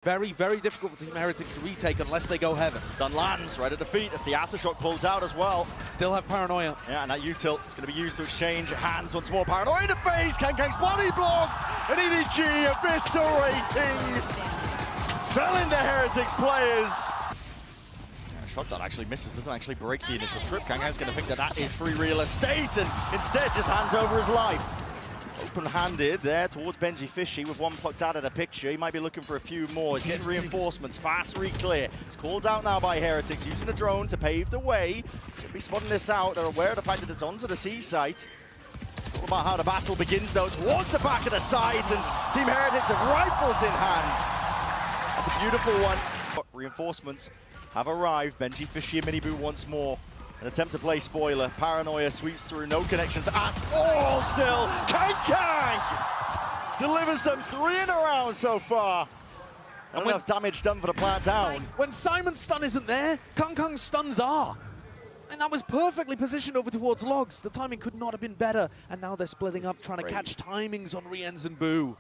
Very, very difficult for Team Heretics to retake unless they go heaven. Done lands right at the feet as the aftershock pulls out as well. Still have Paranoia. Yeah, and that util is going to be used to exchange hands once more. Paranoia in the face, Kang's body blocked, and EDG eviscerating. Fell into Heretics players. Yeah, shot that actually misses, doesn't actually break the initial trip. Kang's going to think that that is free real estate, and instead just hands over his life. Open-handed there towards Benji Fishy with one plucked out of the picture. He might be looking for a few more. He's getting reinforcements, fast re-clear. It's called out now by Heretics, using a drone to pave the way. Should be spotting this out. They're aware of the fact that it's onto the C site. All about how the battle begins though, towards the back of the site, and Team Heretics have rifles in hand. That's a beautiful one. Reinforcements have arrived. Benji Fishy and Miniboo once more. An attempt to play spoiler. Paranoia sweeps through, no connections at all still. Kang delivers them 3 in a round so far. Not enough damage done for the plant down. When Simon's stun isn't there, Kang's stuns are. And that was perfectly positioned over towards Logs. The timing could not have been better. And now they're splitting up, trying to catch timings on Rienz and Boo.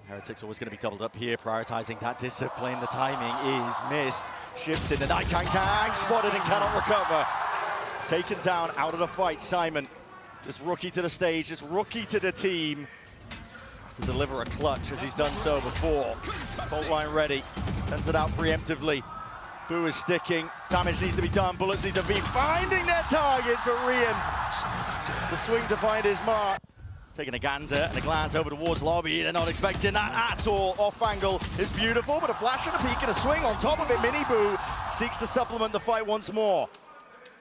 Heretics always going to be doubled up here, prioritizing that discipline. The timing is missed. Shifts in the night. Kang spotted and cannot recover. Taken down out of the fight, Simon. Just rookie to the stage, just rookie to the team. To deliver a clutch as he's done so before. Fault line ready, sends it out preemptively. Boo is sticking, damage needs to be done, bullets need to be finding their targets for Rian. The swing to find his mark. Taking a gander and a glance over towards lobby. They're not expecting that at all. Off angle is beautiful, but a flash and a peek and a swing on top of it. Miniboo seeks to supplement the fight once more.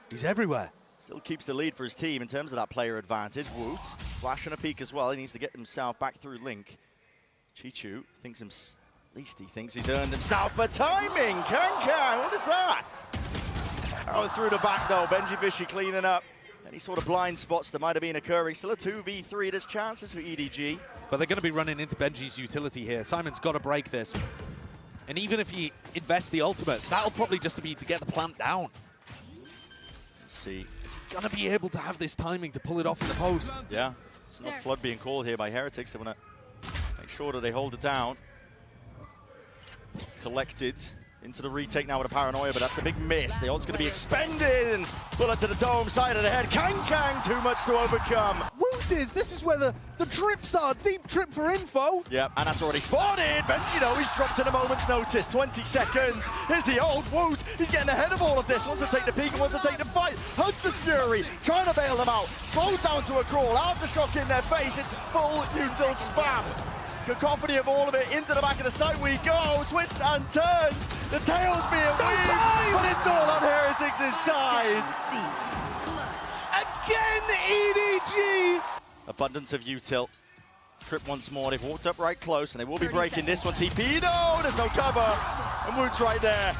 He's everywhere. Still keeps the lead for his team in terms of that player advantage. Woot, flash and a peek as well. He needs to get himself back through Link. Chichu thinks at least he thinks he's earned himself for timing. Kang, what is that? Power through the back though. Benji Fishy cleaning up. Any sort of blind spots that might have been occurring. Still a 2v3. There's chances for EDG. But they're going to be running into Benji's utility here. Simon's got to break this. And even if he invests the ultimate, that'll probably just be to get the plant down. See. Is he going to be able to have this timing to pull it off in the post? Yeah. There's no flood being called here by Heretics. They want to make sure that they hold it down. Collected into the retake now with a Paranoia, but that's a big miss. The ult's going to be expended, and bullet to the dome, side of the head. Kang, too much to overcome. Woot is, this is where the trips are. Deep trip for info. Yep, and that's already spotted. Benji, he's dropped in a moment's notice. 20 seconds. Here's the old Woot. He's getting ahead of all of this. Wants to take the peak and wants to take the fight. Hunter's Fury trying to bail them out. Slowed down to a crawl. Aftershock in their face. It's full util spam. Cacophony of all of it into the back of the site we go. Twists and turns. The tail's being weaved, but it's all on Heretics' side. Again, EDG. Abundance of util. Trip once more. They've walked up right close, and they will be breaking this one. TP, no, there's no cover. And Woot's right there.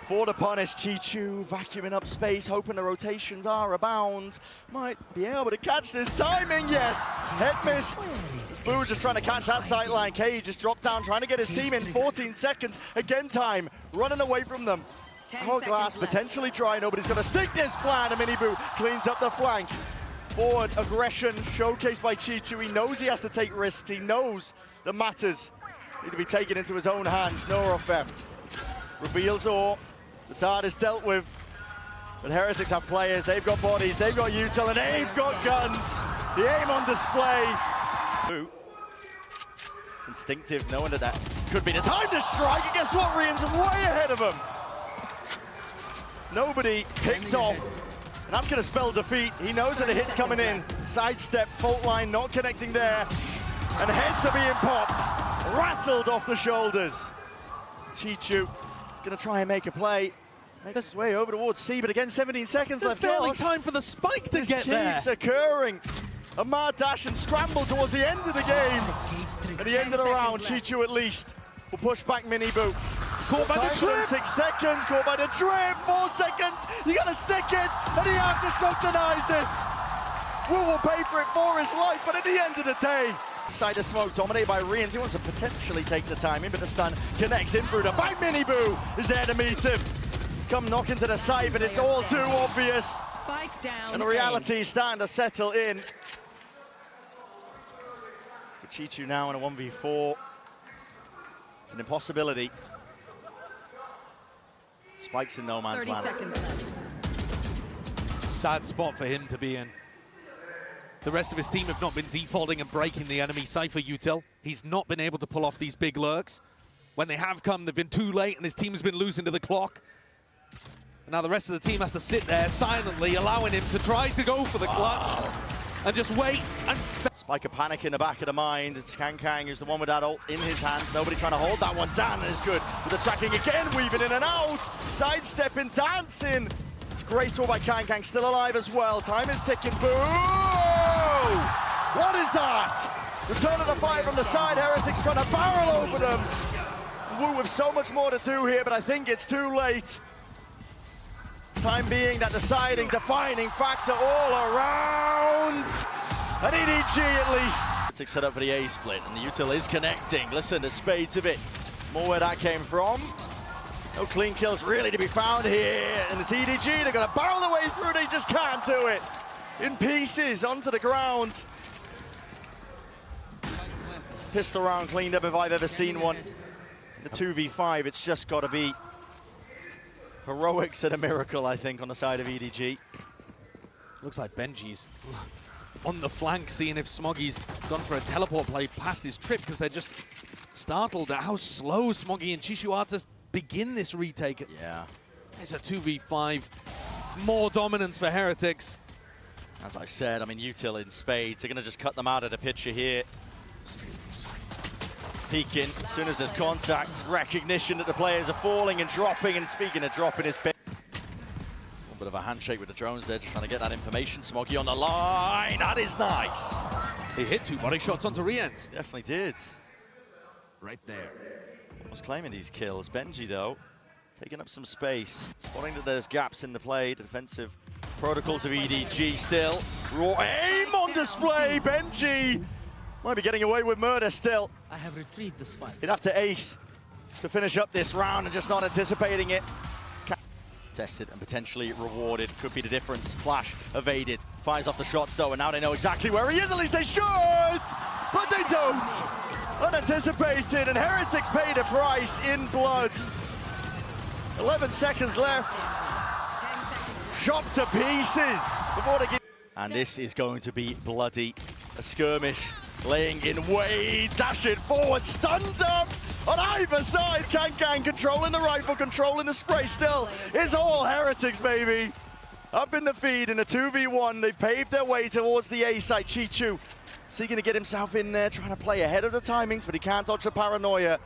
For the punish, Chichu vacuuming up space, hoping the rotations are abound. Might be able to catch this timing, yes. Head missed. Boo just trying to catch that sight line. K just dropped down, trying to get his team in 14 seconds. Again time, running away from them. Hourglass potentially dry, nobody's gonna stick this plan. And Miniboo cleans up the flank. Forward aggression showcased by Chichu. He knows he has to take risks. He knows the matters need to be taken into his own hands. Neurofeft reveals all. The dart is dealt with, but Heretics have players, they've got bodies, they've got util, and they've got guns. The aim on display. Ooh. It's instinctive, knowing that that could be the time to strike, and guess what, Rian's way ahead of him. Nobody picked off, and that's going to spell defeat. He knows that the hit's coming in. Sidestep, fault line not connecting there, and heads are being popped, rattled off the shoulders. Chichu going to try and make a play. Makes his way over towards C, but again, 17 seconds left. Barely time for the spike to get there. This keeps occurring. A mad dash and scramble towards the end of the game. At the end of the round, Chichu at least will push back Miniboo. Caught by the trip. 6 seconds, caught by the trip. 4 seconds. You got to stick it, and the aftershock denies it. Will pay for it for his life, but at the end of the day, side of smoke dominated by Rienz. He wants to potentially take the timing, but the stun connects in through the back. Miniboo is there to meet him. Come knock into the side, but it's all too obvious. Spike down. And the reality is starting to settle in. For Chichu now in a 1v4. It's an impossibility. Spikes in no man's 30 land. seconds left. Sad spot for him to be in. The rest of his team have not been defaulting and breaking the enemy Cypher util. He's not been able to pull off these big lurks. When they have come, they've been too late and his team's been losing to the clock. And now the rest of the team has to sit there silently, allowing him to try to go for the clutch and just wait. And Spike a panic in the back of the mind. It's Kang who's the one with that ult in his hands. Nobody trying to hold that one down, and it's good. With the tracking again, weaving in and out. Sidestepping, dancing. It's graceful by Kang, still alive as well. Time is ticking. Boo! What is that? Return of the fire from the side. Heretics trying to barrel over them. Woo with so much more to do here, but I think it's too late. Time being that deciding, defining factor all around. An EDG at least. Heretics set up for the A split, and the util is connecting. Listen, there's spades of it. More where that came from. No clean kills really to be found here. And it's EDG, they're gonna barrel their way through, they just can't do it. In pieces, onto the ground. Pistol round cleaned up if I've ever seen one. In the 2v5, it's just gotta be heroics and a miracle, I think, on the side of EDG. looks like Benji's on the flank, seeing if Smoggy's gone for a teleport play past his trip, because they're just startled at how slow Smoggy and Chishu are to begin this retake. Yeah. It's a 2v5, more dominance for Heretics. As I said, I mean, util in spades, they're gonna just cut them out of the picture here. Peeking, as soon as there's contact, recognition that the players are falling and dropping, and speaking of dropping his bit. A little bit of a handshake with the drones there, just trying to get that information. Smoggy on the line, that is nice. He hit 2 body shots onto Rienz. Definitely did. Right there. Was claiming these kills. Benji, though, taking up some space, spotting that there's gaps in the play. The defensive protocols of EDG still. Raw aim on display. Benji might be getting away with murder still. I have retrieved the spike. He'd have to ace to finish up this round and just not anticipating it. Tested and potentially rewarded. Could be the difference. Flash evaded. Fires off the shots, though, and now they know exactly where he is. At least they should, but they don't. Unanticipated, and Heretics paid a price in blood. 11 seconds left. Shot to pieces before they get. And this is going to be bloody. A skirmish laying in way, dashing forward, stunned up on either side. Kang controlling the rifle, controlling the spray still. It's all Heretics, baby. Up in the feed in a 2v1. They've paved their way towards the A side. Chichu seeking to get himself in there, trying to play ahead of the timings, but he can't dodge the paranoia.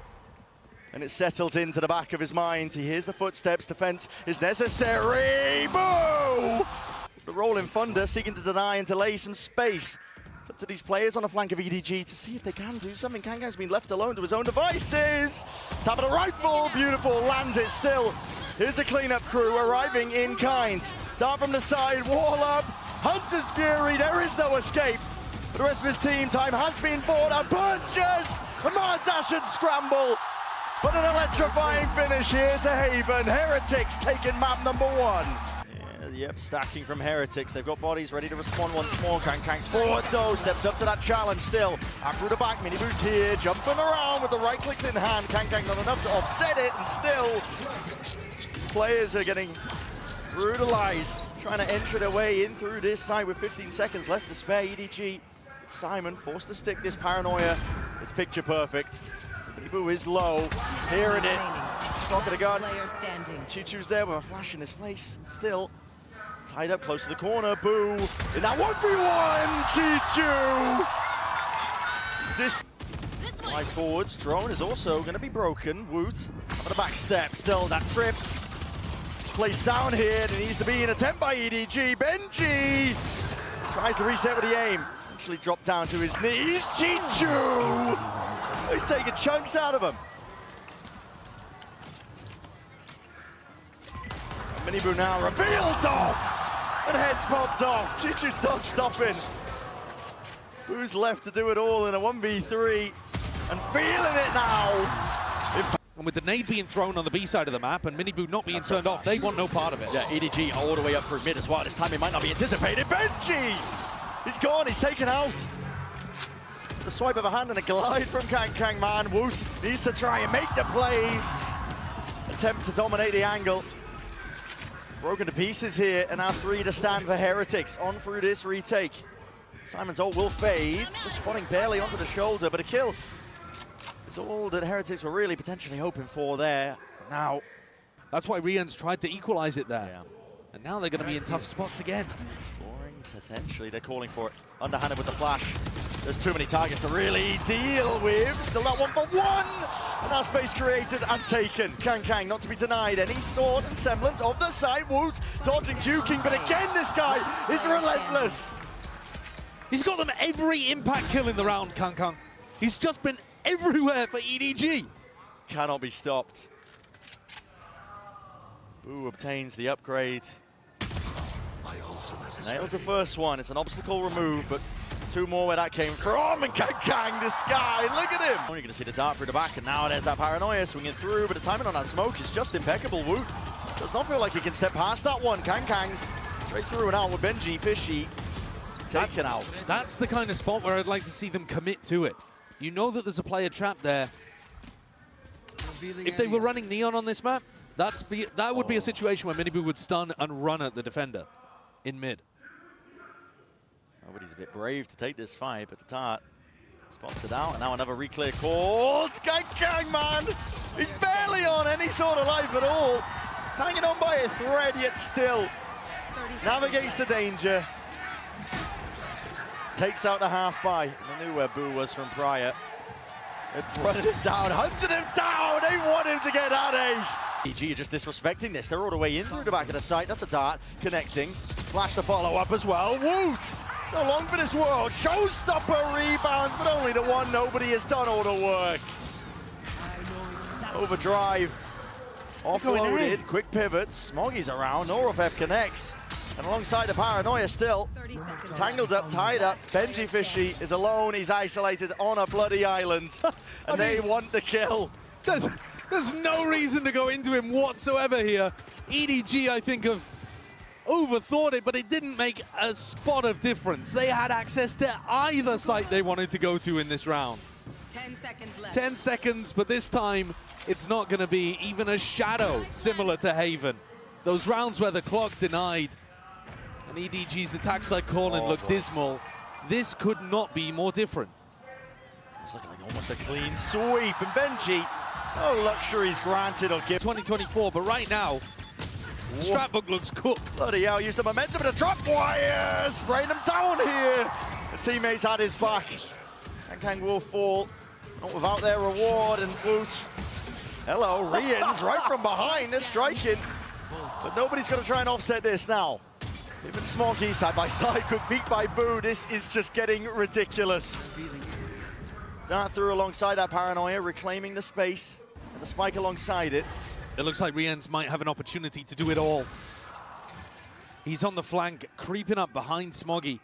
And it settles into the back of his mind. He hears the footsteps. Defense is necessary. Boo! The rolling thunder seeking to deny and delay some space. It's up to these players on the flank of EDG to see if they can do something. Kang's been left alone to his own devices. Tap of the rifle, beautiful, lands it still. Here's the cleanup crew arriving in kind. Down from the side, wall up, Hunter's Fury, there is no escape. For the rest of his team, time has been bought. A punches, a mad dash and scramble. But an electrifying finish here to Haven. Heretics taking map number 1. Yep, stacking from Heretics. They've got bodies ready to respond once more. Kang's forward though, steps up to that challenge still. Out through the back, Miniboo's here, jumping around with the right clicks in hand. Kang not enough to offset it, and still players are getting brutalized, trying to enter their way in through this side with 15 seconds left to spare. EDG, Simon forced to stick this paranoia. It's picture perfect. Miniboo is low, hearing it. Pocket of the gun. Chichu's there with a flash in his face, still. Tied up close to the corner, Boo. In that 1v1, Chichu! This flies forwards. Drone is also going to be broken. Woot, having a back step. Still, that trip placed down here. It needs to be an attempt by EDG. Benji tries to reset with the aim. Actually dropped down to his knees. Chichu! He's taking chunks out of him. Miniboo now revealed off! And heads popped off. Chichu's not stopping. Who's left to do it all in a 1v3? And feeling it now! And with the nade being thrown on the B side of the map and Miniboo not being turned off, they want no part of it. Yeah, EDG all the way up through mid as well. This time it might not be anticipated. Benji! He's gone, he's taken out. The swipe of a hand and a glide from Kang, man. Woot needs to try and make the play. Attempt to dominate the angle. Broken to pieces here, and now 3 to stand for Heretics on through this retake. Simon's ult will fade, just spotting barely onto the shoulder, but a kill is all that Heretics were really potentially hoping for there. Now, that's why Rian's tried to equalize it there. yeah. And now they're going to be in tough spots again. Exploring, potentially, they're calling for it. Underhanded with the flash. There's too many targets to really deal with. Still that 1 for 1! And now space created and taken. Kang not to be denied any sort and semblance of the site. Woot dodging, juking, but again this guy is relentless. He's got them every impact kill in the round, Kang. He's just been everywhere for EDG. Cannot be stopped. Boo obtains the upgrade. Nails the first one. It's an obstacle removed, but 2 more where that came from. And Kang, this guy, look at him. You're going to see the dart through the back, and now there's that paranoia swinging through, but the timing on that smoke is just impeccable. Woot does not feel like he can step past that one. Kang's straight through and out with Benji Fishy taken out. That's the kind of spot where I'd like to see them commit to it. You know that there's a player trapped there. If they were running Neon on this map, that would be a situation where Miniboo would stun and run at the defender in mid. Nobody's a bit brave to take this fight, but the Tart spots it out, and now another re-clear call. It's Kang, man! He's barely on any sort of life at all. Hanging on by a thread, yet still navigates the danger. Takes out the half-buy. I knew where Boo was from prior. They've run him down, hunted him down! They want him to get that ace! EDG are just disrespecting this. They're all the way in through the back of the site. That's a dart connecting. Flash the follow-up as well. Woot! No long for this world. Showstopper rebounds, but only the one. Nobody has done all the work. Overdrive. Offloaded. Quick pivots. Smoggy's around. Norofef connects. And alongside the paranoia still. Tangled up, tied up. Benji Fishy is alone. He's isolated on a bloody island. And they want the kill. There's no reason to go into him whatsoever here. EDG, I think, have overthought it, but it didn't make a spot of difference. They had access to either site they wanted to go to in this round. 10 seconds left. 10 seconds, but this time it's not going to be even a shadow similar to Haven. Those rounds where the clock denied and EDG's attack side calling looked dismal. This could not be more different. It's looking like almost a clean sweep, and Benji, no luxuries granted or given. 2024, but right now, Stratbook looks cooked. Bloody hell, used the momentum of the drop wire, spraying him down here. The teammates had his back. And Kang will fall, not without their reward, and Woot. Hello, Rian's right from behind, they're striking. But nobody's gonna try and offset this now. Even Smoggy side by side, quick peek by Boo. This is just getting ridiculous. Dart through alongside that paranoia, reclaiming the space, and the spike alongside it. It looks like Rians might have an opportunity to do it all. He's on the flank, creeping up behind Smoggy.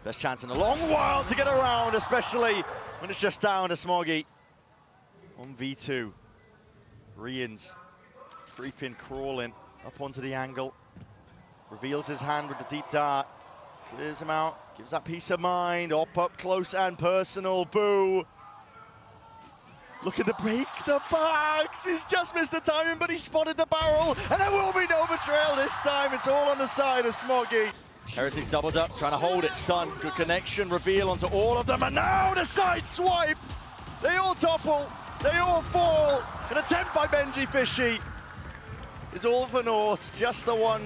Best chance in a long while to get around, especially when it's just down to Smoggy. 1v2. Rians creeping, crawling up onto the angle. Reveals his hand with the deep dart. Clears him out, gives that peace of mind. Up close and personal. Boo. Looking to break the backs. He's just missed the timing, but he spotted the barrel. And there will be no betrayal this time. It's all on the side of Smoggy. Heretics doubled up, trying to hold it. Stun. Good connection. Reveal onto all of them. And now the side swipe. They all topple. They all fall. An attempt by Benji Fishy is all for naught. Just the one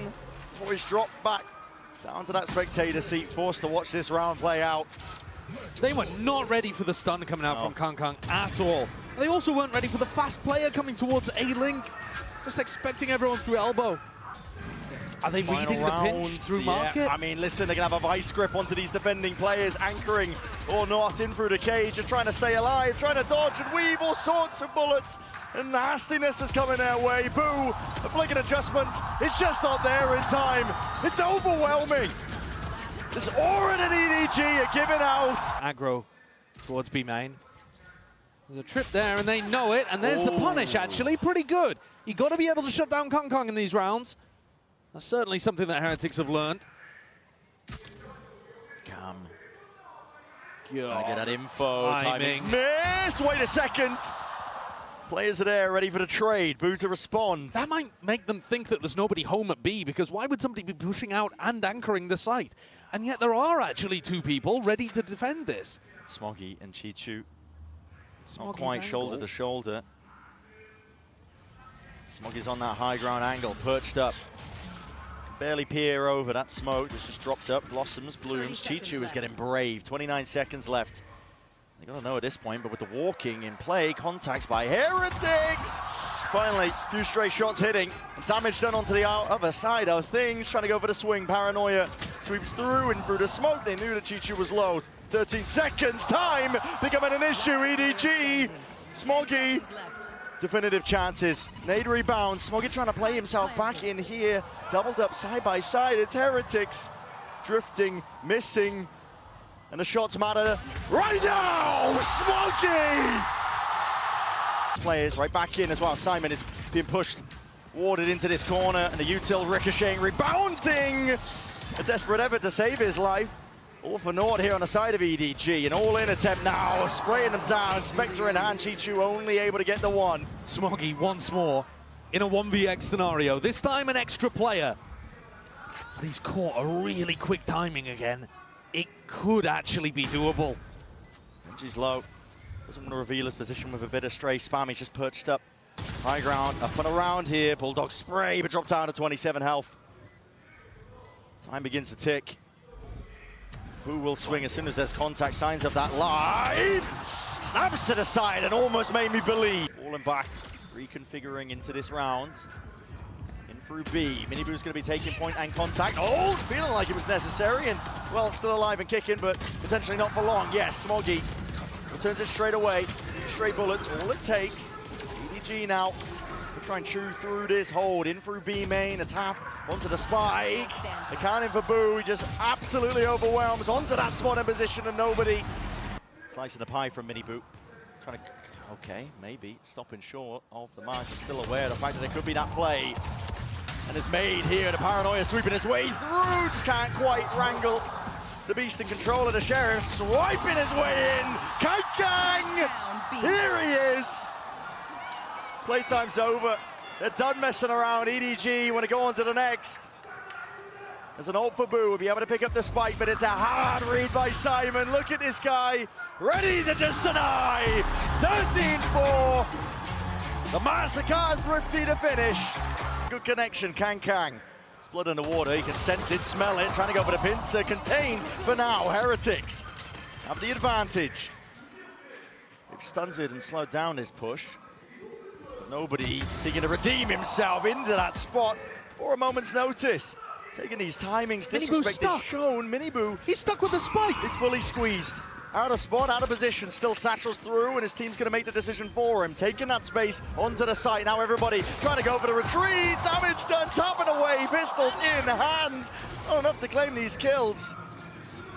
before he's dropped back down to that spectator seat, forced to watch this round play out. They were not ready for the stun coming out from Kang at all. They also weren't ready for the fast player coming towards A-Link. Just expecting everyone through elbow. Are they reading the pinch through market? I mean, listen, they're going to have a vice grip onto these defending players, anchoring or not in through the cage, just trying to stay alive, trying to dodge and weave all sorts of bullets and nastiness that's coming their way. Boo, a flicking adjustment. It's just not there in time. It's overwhelming. This Aura and EDG are giving out. Aggro towards B main. There's a trip there and they know it, and there's the punish actually, pretty good. You got to be able to shut down Kang in these rounds. That's certainly something that Heretics have learned. Trying to get that info. Timing. Timing's missed. Wait a second. Players are there, ready for the trade. Boo to respond. That might make them think that there's nobody home at B, because why would somebody be pushing out and anchoring the site? And yet there are actually two people ready to defend this. Smoggy and Chichu. Not Smoggy's quite angle. shoulder to shoulder. Smoggy's on that high ground angle, perched up. Barely peer over that smoke that's just dropped up. Blossoms, blooms. Chichu is getting brave. 29 seconds left. They gotta know at this point, but with the walking in play, contacts by Heretics. Finally, a few stray shots hitting. Damage done onto the other side of things. Trying to go for the swing. Paranoia sweeps through and through the smoke. They knew that Chichu was low. 13 seconds. Time becoming an issue. EDG. Smoggy. Definitive chances. Nade rebound. Smoggy trying to play himself back in here. Doubled up side by side. It's Heretics. Drifting, missing. And the shots matter right now. Smoggy! Players right back in as well. Simon is being pushed, warded into this corner. And the util ricocheting, rebounding. A desperate effort to save his life. All for naught here on the side of EDG. An all-in attempt now, spraying them down. Spectre in hand, Chichu only able to get the one. Smoggy once more in a 1vx scenario. This time an extra player. But he's caught a really quick timing again. It could actually be doable. Benji's low. Doesn't want to reveal his position with a bit of stray spam. He's just perched up. High ground, up and around here. Bulldog spray, but dropped down to 27 health. Time begins to tick. Who will swing as soon as there's contact, signs of that live. Snaps to the side and almost made me believe. Falling back, reconfiguring into this round. In through B, Miniboo's going to be taking point and contact. Oh, feeling like it was necessary, and well, still alive and kicking, but potentially not for long. Yes, Smoggy returns it straight away. Straight bullets, all it takes. EDG now. Try and chew through this hold. In through B main, a tap onto the spike. Accounting for Boo, he just absolutely overwhelms onto that spot in position and nobody. Slicing the pie from Miniboo. Trying to, okay, maybe stopping short of the mark, but still aware of the fact that there could be that play. And it's made here, the Paranoia sweeping his way through, just can't quite wrangle the beast in control of the Sheriff, swiping his way in. Kang! Here he is. Playtime's over. They're done messing around. EDG want to go on to the next. There's an ult for Boo. Will be able to pick up the spike, but it's a hard read by Simon. Look at this guy. Ready to just deny. 13-4. The MasterCard thrifty to finish. Good connection, Kang. It's blood in the water. He can sense it, smell it. Trying to go for the pincer. Contained for now. Heretics have the advantage. They've stunted and slowed down this push. Nobody seeking to redeem himself into that spot for a moment's notice. Taking these timings, disrespect is shown. Miniboo, he's stuck with the spike. It's fully squeezed. Out of spot, out of position, still satchels through, and his team's going to make the decision for him. Taking that space onto the site. Now everybody trying to go for the retreat. Damage done, tapping away, pistols in hand. Not enough to claim these kills.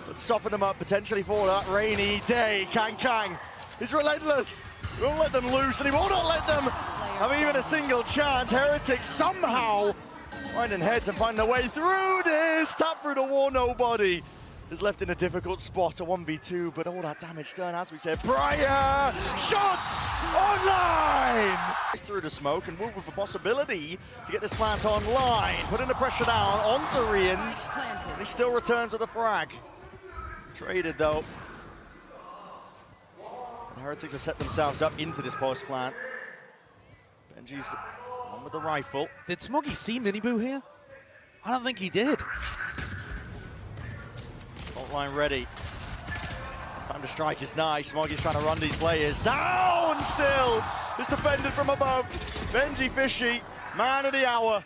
Let's soften them up potentially for that rainy day. Kang is relentless. He won't let them loose, and he will not let them have even a single chance. Heretics somehow finding heads and finding their way through this. Tap through the wall, nobody is left in a difficult spot, a 1v2, but all that damage done, as we said. Briar, shots online! Through the smoke, and Wolf with a possibility to get this plant online. Putting the pressure down onto Rians, and he still returns with a frag. Traded though. Heretics have set themselves up into this post plant. Benji's on with the rifle. Did Smoggy see Miniboo here? I don't think he did. Fault line ready. Time to strike is nice. Smoggy's trying to run these players down still. It's defended from above. Benji Fishy, man of the hour.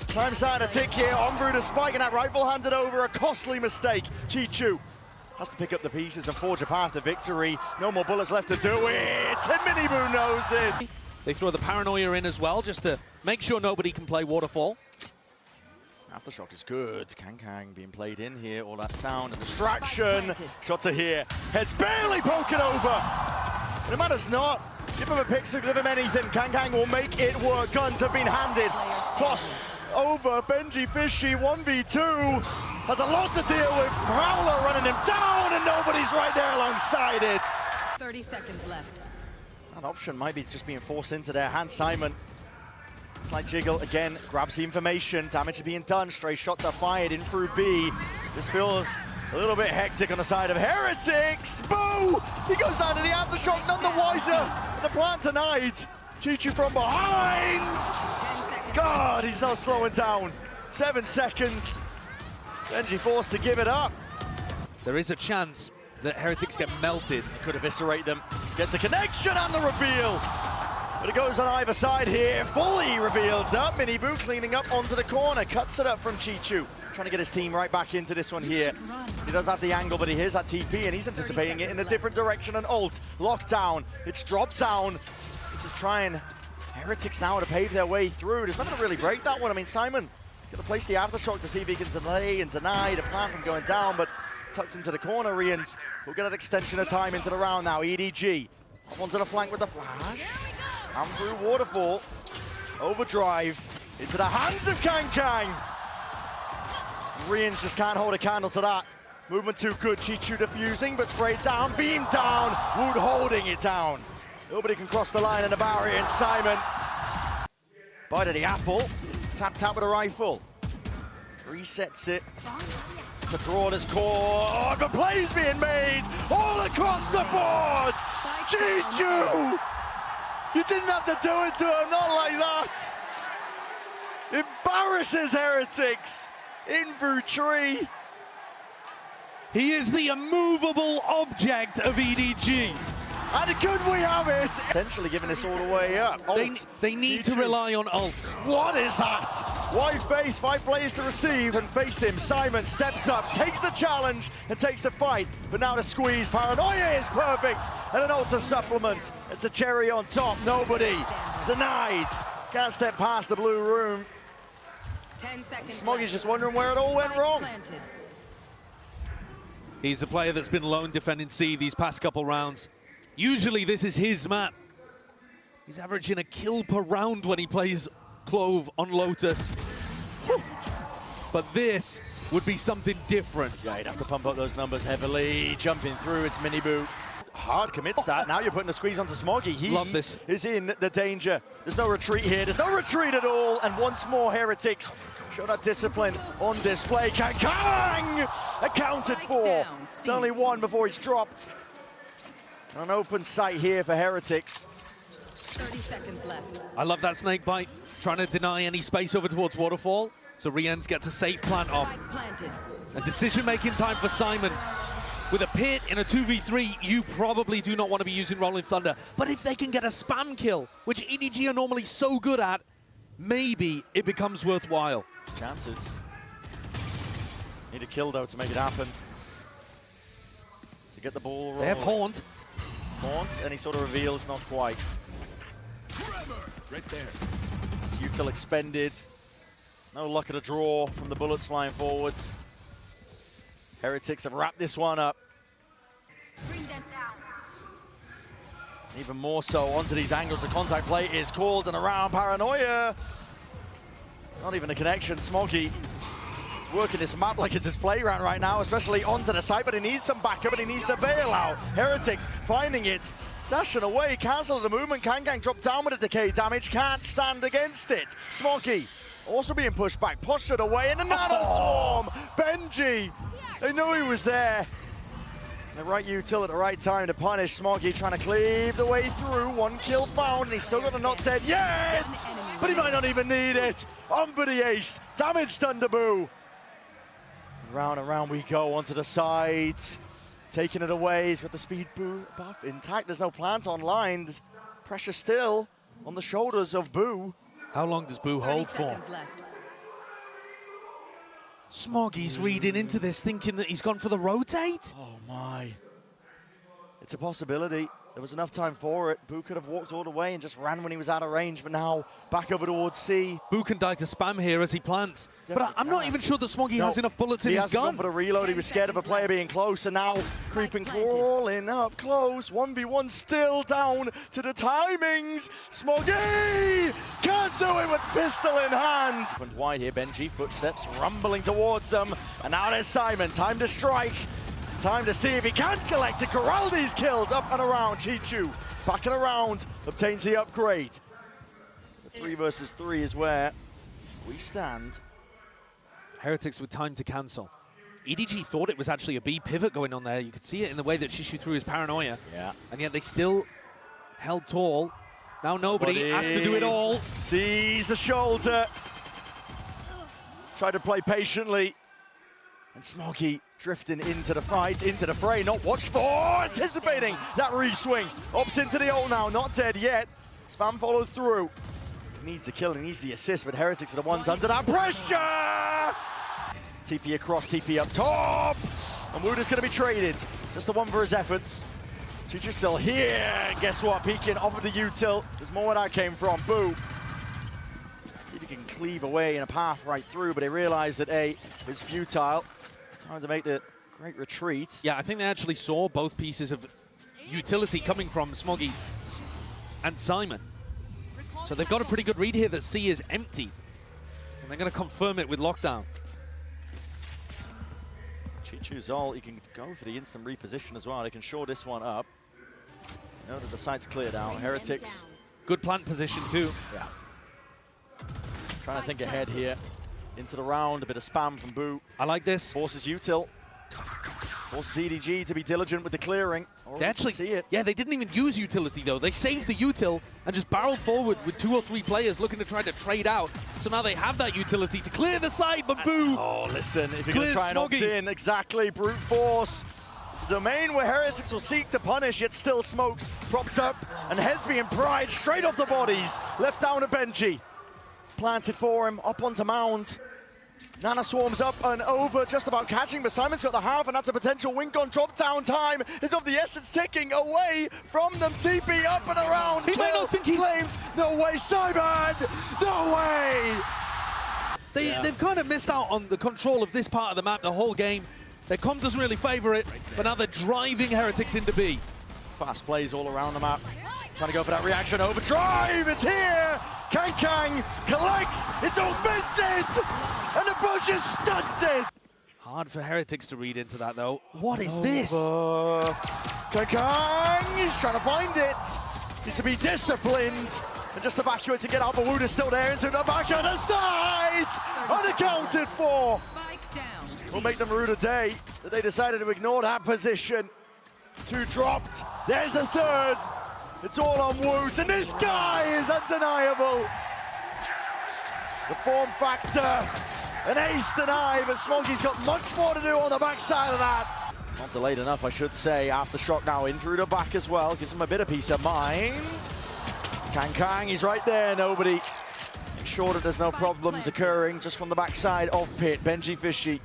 Time starting to tick here. On through the spike, and that rifle handed over. A costly mistake. Chichu has to pick up the pieces and forge a path to victory. No more bullets left to do it, and Miniboo knows it. They throw the Paranoia in as well, just to make sure nobody can play Waterfall. Aftershock is good. Kang being played in here. All that sound and distraction. Shots are here. Head's barely poking over. It matters not. Give him a pixel, give him anything. Kang will make it work. Guns have been handed. Crossed over. Benji Fishy 1v2. has a lot to deal with. Prowler running him down, and nobody's right there alongside it. 30 seconds left. That option might be just being forced into their hands. Simon, slight jiggle again, grabs the information. Damage is being done. Stray shots are fired in through B. This feels a little bit hectic on the side of Heretics. Boo! He goes down to the aftershock, none the wiser. The plant denied. Chichu from behind. God, he's not slowing down. 7 seconds. Benji forced to give it up. There is a chance that Heretics get melted. Could eviscerate them. Gets the connection and the reveal. But it goes on either side here. Fully revealed up. Miniboo cleaning up onto the corner. Cuts it up from Chichu. Trying to get his team right back into this one here. He does have the angle, but he hears that TP, and he's anticipating it in a different direction. And ult, locked down. It's dropped down. This is trying Heretics now to pave their way through. There's nothing to really break that one. I mean, Simon is going to place the aftershock to see if he can delay and deny the plant from going down, but tucked into the corner. Rians will get an extension of time into the round now. EDG up onto the flank with the flash. And through waterfall. Overdrive into the hands of Kang. Rians just can't hold a candle to that. Movement too good. Chichu defusing, but sprayed down, beam down. Wood holding it down. Nobody can cross the line in the barrier, and Simon bite of the apple. Tapped out with a rifle. Resets it to draw this cord, but plays being made all across the board. Chichu! You didn't have to do it to him, not like that. Embarrasses Heretics in through tree. He is the immovable object of EDG. And could we have it? Essentially giving this all the way up. They need to rely on ults. What is that? Wide face, 5 players to receive and face him. Simon steps up, takes the challenge and takes the fight. But now the squeeze, Paranoia is perfect. And an ultra supplement. It's a cherry on top, nobody. Denied. Can't step past the blue room. 10 seconds Smoggy's just wondering where it all went wrong. He's a player that's been lone defending C these past couple rounds. Usually this is his map. He's averaging a kill per round when he plays Clove on Lotus. Whew. But this would be something different. Yeah, he'd have to pump up those numbers heavily. Jumping through, it's Miniboo. Hard commits that. Now you're putting the squeeze onto Smoggy. He Love this. is in the danger. There's no retreat here. There's no retreat at all. And once more, Heretics show that discipline on display. Kang! Accounted for. It's only one before he's dropped. An open sight here for Heretics. 30 seconds left. I love that snake bite, trying to deny any space over towards Waterfall. So Riens gets a safe plant off. A decision-making time for Simon. With a pit in a 2v3, you probably do not want to be using Rolling Thunder. But if they can get a spam kill, which EDG are normally so good at, maybe it becomes worthwhile. Chances. Need a kill, though, to make it happen. To get the ball rolling. They have Haunt. Haunt, and he sort of reveals not quite. Right there. It's util expended. No luck at a draw from the bullets flying forwards. Heretics have wrapped this one up. Bring them down. Even more so onto these angles. The contact play is called and around Paranoia. Not even a connection. Smoggy is working this map like it's his playground right now, especially onto the side, but he needs some backup and he needs to bail out. Heretics finding it. Dashing away, cancel the movement. Kang dropped down with a decay damage. Can't stand against it. Smoggy also being pushed back, postured away, and the nano swarm. Benji, they knew he was there. The right util at the right time to punish Smoggy, trying to cleave the way through. 1 kill found, and he's still got a not dead yet. But he might not even need it. On for the ace. Damage done to Boo. Round and round we go onto the side. Taking it away, he's got the speed Boo buff intact. There's no plant online. There's pressure still on the shoulders of Boo. How long does Boo hold for? Smoggy's reading into this, thinking that he's gone for the rotate. Oh my. It's a possibility. There was enough time for it. Boo could have walked all the way and just ran when he was out of range, but now back over towards C. Boo can die to spam here as he plants. But I'm not even sure that Smoggy has enough bullets in his gun. He hasn't gone for the reload. He was scared of a player being close, and now creeping, crawling up close. 1v1 still down to the timings. Smoggy can't do it with pistol in hand. And wide here, Benji, footsteps rumbling towards them. And now there's Simon, time to strike. Time to see if he can collect to corral these kills. Up and around, Chichu backing around, obtains the upgrade. The 3 versus 3 is where we stand. Heretics with time to cancel. EDG thought it was actually a B pivot going on there. You could see it in the way that Shishu threw his paranoia. Yeah. And yet they still held tall. Now nobody has to do it all. Sees the shoulder. Tried to play patiently. And Smoggy drifting into the fight, into the fray, not watched for, anticipating that re-swing. Ops into the ult now, not dead yet. Spam follows through. He needs the kill, he needs the assist, but Heretics are the ones under that pressure! TP across, TP up top. And Wooder's gonna be traded. Just the one for his efforts. Chichu's still here. Guess what? Peeking off of the util. There's more where that came from. Boo. See if he can cleave away in a path right through, but they realize that A is futile. Trying to make the great retreat. Yeah, I think they actually saw both pieces of utility coming from Smoggy and Simon. So they've got a pretty good read here that C is empty. And they're going to confirm it with lockdown. Chichu's all, he can go for the instant reposition as well. They can shore this one up. Know that the site's cleared out. Heretics. Good plant position too. Yeah. Trying to think ahead here. Into the round, a bit of spam from Boo. I like this. Forces util. Forces EDG to be diligent with the clearing. They actually, see it. yeah, they didn't even use utility though. They saved the util and just barreled forward with 2 or 3 players looking to try to trade out. So now they have that utility to clear the side, but Boo. Oh, listen, if you're going to Clears try and opt Smoggy. in, exactly, brute force. It's the domain where Heretics will seek to punish, yet still Smokes propped up and heads being pried straight off the bodies. Left down to Benji. Planted for him, up onto Mound. Nana swarms up and over, just about catching, but Simon's got the half, and that's a potential wink on drop down. Time is of the essence, ticking away from them. TP up and around. He might not think he's claimed. No way, Simon! No way! They've kind of missed out on the control of this part of the map the whole game. Their comms doesn't really favor it, but now they're driving Heretics into B. Fast plays all around the map. Trying to go for that reaction. Overdrive, it's here! Kang collects, it's augmented! And the bush is stunted! Hard for Heretics to read into that though. What is this? Kang, he's trying to find it. Needs to be disciplined. And just evacuate and get out, but Wood is still there into the back of the side! Unaccounted for! Spike down. Will make them rue the day that they decided to ignore that position. 2 dropped, there's a 3rd. It's all on Woot, and this guy is undeniable. The form factor, an ace denied, but Smoggy's got much more to do on the backside of that. Not delayed enough, I should say. Aftershock now in through the back as well. Gives him a bit of peace of mind. Kang, he's right there, nobody. Make sure that there's no problems occurring just from the backside of Pit. Benji Fishy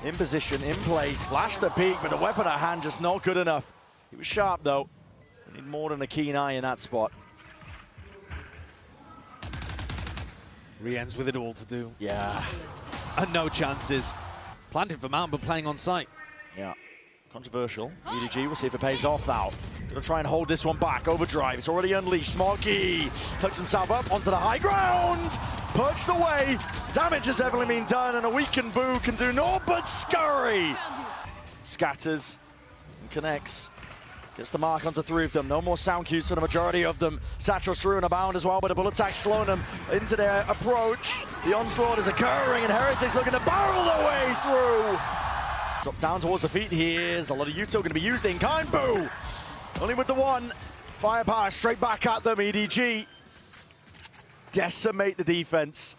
in position, in place. Flash the peak, but the weapon at hand just not good enough. He was sharp though. Need more than a keen eye in that spot. Re-ends with it all to do. Yeah. And no chances. Planted for Mount, but playing on site. Yeah. Controversial. EDG, we'll see if it pays off now. Gonna try and hold this one back. Overdrive, it's already unleashed. Smoggy tucks himself up onto the high ground. Perched away. Damage has definitely been done, and a weakened Boo can do naught but scurry. Scatters and connects. Gets the mark onto 3 of them. No more sound cues for the majority of them. Satchel's through and abound as well, but a bullet attack slowing them into their approach. The onslaught is occurring, and Heretics looking to barrel their way through. Drop down towards the feet. Here's a lot of util going to be used in kind. Boo! Only with the 1. Firepower straight back at them. EDG decimate the defense.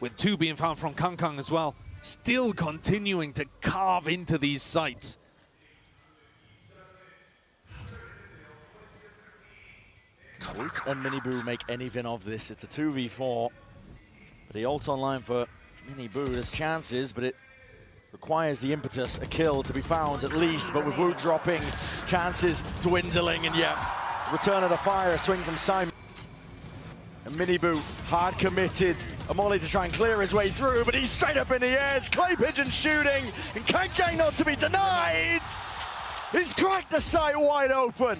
With 2 being found from Kang as well. Still continuing to carve into these sites. Woot and Miniboo make anything of this. It's a 2v4. But the ult online for Miniboo. There's chances, but it requires the impetus, a kill to be found at least. But with Woot dropping, chances dwindling, and yeah, return of the fire, a swing from Simon. And Miniboo, hard committed. A molly to try and clear his way through, but he's straight up in the air. It's Clay Pigeon shooting, and Kang not to be denied. He's cracked the site wide open.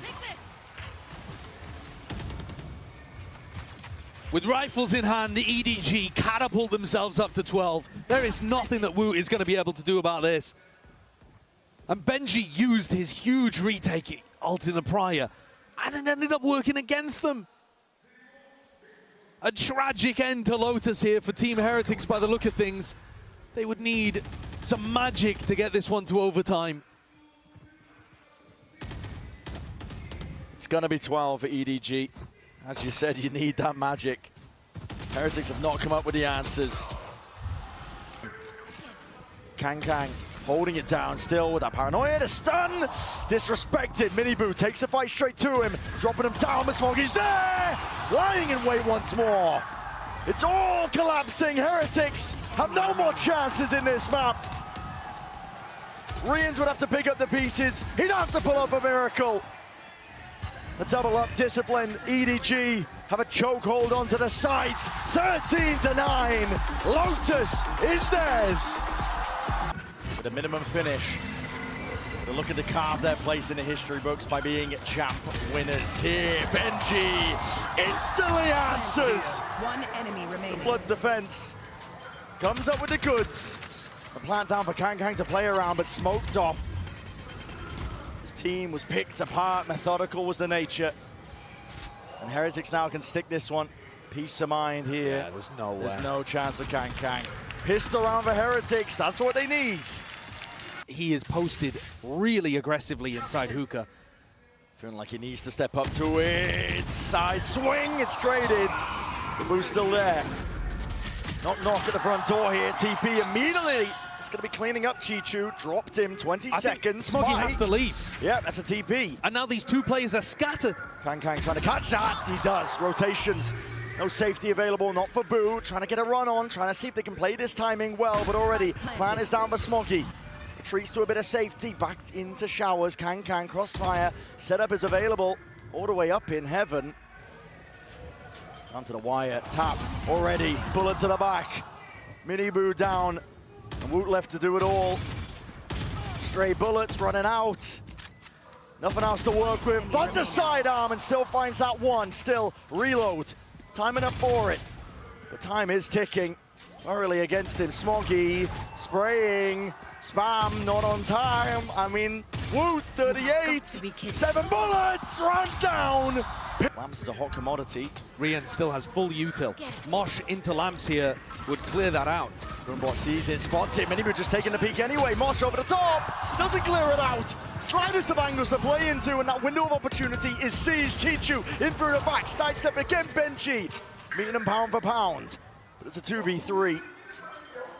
With rifles in hand, the EDG catapult themselves up to 12. There is nothing that Woot is going to be able to do about this. And Benji used his huge retake ult in the prior, and it ended up working against them. A tragic end to Lotus here for Team Heretics by the look of things. They would need some magic to get this one to overtime. It's going to be 12 for EDG. As you said, you need that magic. Heretics have not come up with the answers. Kang holding it down still with that paranoia. The stun! Disrespected. Miniboo takes the fight straight to him, dropping him down. Smoggy's there! Lying in wait once more. It's all collapsing. Heretics have no more chances in this map. Rians would have to pick up the pieces. He'd have to pull up a miracle. A double up discipline. EDG have a chokehold onto the site. 13-9. Lotus is theirs. With a minimum finish. They're looking to carve their place in the history books by being champ winners here. Benji instantly answers. One enemy remaining. Flood defense comes up with the goods. A plant down for Kang to play around, but smoked off. His team was picked apart. Methodical was the nature. And Heretics now can stick this one. Peace of mind here. Yeah, there's no way. There's no chance for Kang. Pissed around for Heretics. That's what they need. He is posted really aggressively inside hookah. Feeling like he needs to step up to it. Side swing, it's traded. The boo's still there. Knock at the front door here. TP immediately. It's going to be cleaning up Chichu. Dropped him 20 seconds. Smoggy has to leave. Yeah, that's a TP. And now these two players are scattered. Kang trying to catch that. He does. Rotations. No safety available, not for Boo. Trying to get a run on, trying to see if they can play this timing well, but already plan is down for Smoggy. Retreats to a bit of safety, back into showers. Kang crossfire. Setup is available all the way up in heaven. Onto the wire, tap already. Bullet to the back. Miniboo down. And Woot left to do it all. Stray bullets running out. Nothing else to work with, but the sidearm, and still finds that one. Still reload. Time enough for it. The time is ticking. Thoroughly against him. Smoggy spraying. Spam not on time. I mean, Woot 38. 7 bullets. Run down. Lamps is a hot commodity. Rian still has full util. Mosh into Lamps here would clear that out. Grunbot sees it, spots it. Miniboo just taking the peek anyway. Mosh over the top. Doesn't clear it out. Sliders of angles to play into, and that window of opportunity is seized. Chichu in through the back. Sidestep again. Benji meeting him pound for pound. But it's a 2v3.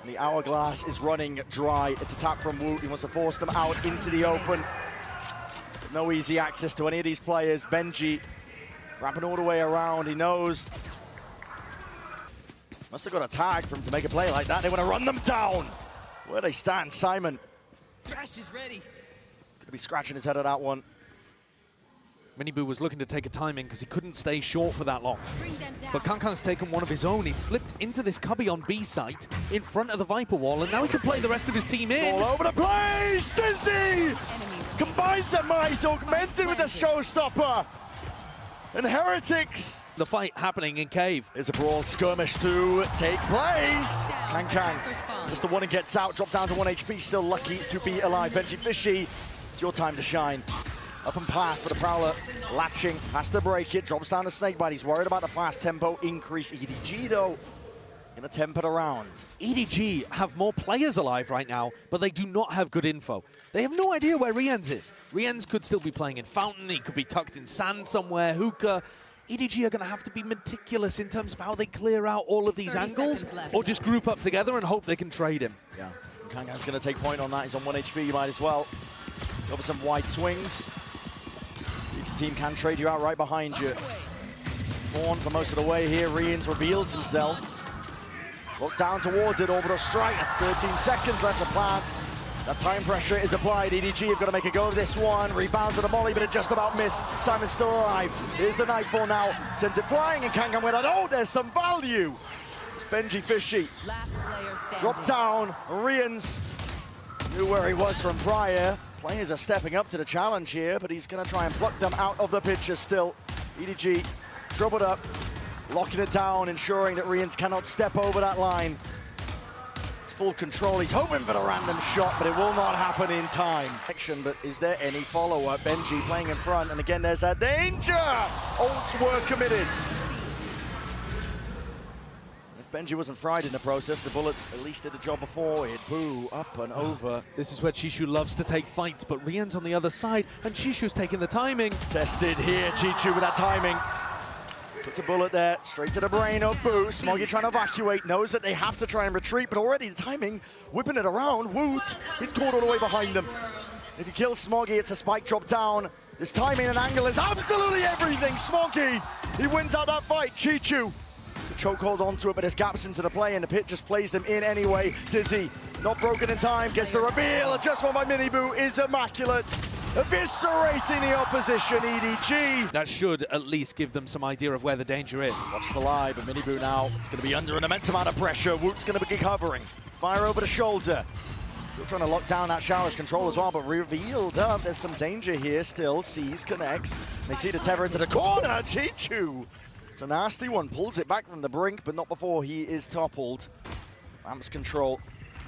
And the hourglass is running dry. It's a tap from Woot. He wants to force them out into the open. No easy access to any of these players. Benji wrapping all the way around. He knows. Must have got a tag for him to make a play like that. They want to run them down. Where they stand, Simon. Thrash is ready. Gonna be scratching his head at that one. Miniboo was looking to take a timing because he couldn't stay short for that long. Bring them down. But Kang's taken one of his own. He slipped into this cubby on B site in front of the Viper wall, and now he can play the rest of his team in. All over the place! Dizzy! Enemy Combines the might, augmented with the showstopper. And Heretics. The fight happening in Cave. There's a brawl skirmish to take place. Kang. Just the one and gets out, dropped down to 1 HP, still lucky to be alive. Benji Fishy, it's your time to shine. Up and past for the Prowler, latching, has to break it, drops down the Snakebite. He's worried about the fast tempo increase. EDG though, gonna temper it around. EDG have more players alive right now, but they do not have good info. They have no idea where Rienz is. Rienz could still be playing in Fountain, he could be tucked in sand somewhere, hookah. EDG are gonna have to be meticulous in terms of how they clear out all of these angles, or just group up together and hope they can trade him. Yeah, Kang's gonna take point on that. He's on 1 HP, you might as well. Go for some wide swings. Team can trade you out right behind you. Horn for most of the way here. Rians reveals himself. Look down towards it. Orbital strike. That's 13 seconds left to plant. That time pressure is applied. EDG have got to make a go of this one. Rebounds to the volley, but it just about missed. Simon's still alive. Here's the Nightfall now. Sends it flying, and Kang went out. Oh, there's some value. Benji Fishy. Last player standing. Drop down. Rians knew where he was from prior. Players are stepping up to the challenge here, but he's going to try and pluck them out of the picture still. EDG troubled up. locking it down, ensuring that Rians cannot step over that line. It's full control. He's hoping for the random shot, but it will not happen in time. But is there any follow-up? Benji playing in front, and again, there's that danger! Ults were committed. If Benji wasn't fried in the process, the bullets at least did the job before it. Boo, up and over. This is where Chishu loves to take fights, but Rian's on the other side, and Chishu's taking the timing. Tested here, Chichu with that timing. Puts a bullet there, straight to the brain of Boo. Smoggy trying to evacuate, knows that they have to try and retreat, but already the timing, whipping it around. Woot, he's caught all the way behind them. If you kill Smoggy, it's a spike drop down. This timing and angle is absolutely everything. Smoggy, he wins out that fight. Chichu, the chokehold onto it, but there's gaps into the play, and the pit just plays them in anyway. Dizzy, not broken in time, gets the reveal. Adjustment by Mini Boo is immaculate. Eviscerating the opposition, EDG. That should at least give them some idea of where the danger is. Watch for live, but Mini Boo now, it's going to be under an immense amount of pressure. Woot's going to be covering. Fire over the shoulder. Still trying to lock down that shower's control as well, but revealed up. There's some danger here still. Sees, connects. They see the tether into the corner. Chichu. It's a nasty one. Pulls it back from the brink, but not before he is toppled. Ramps control.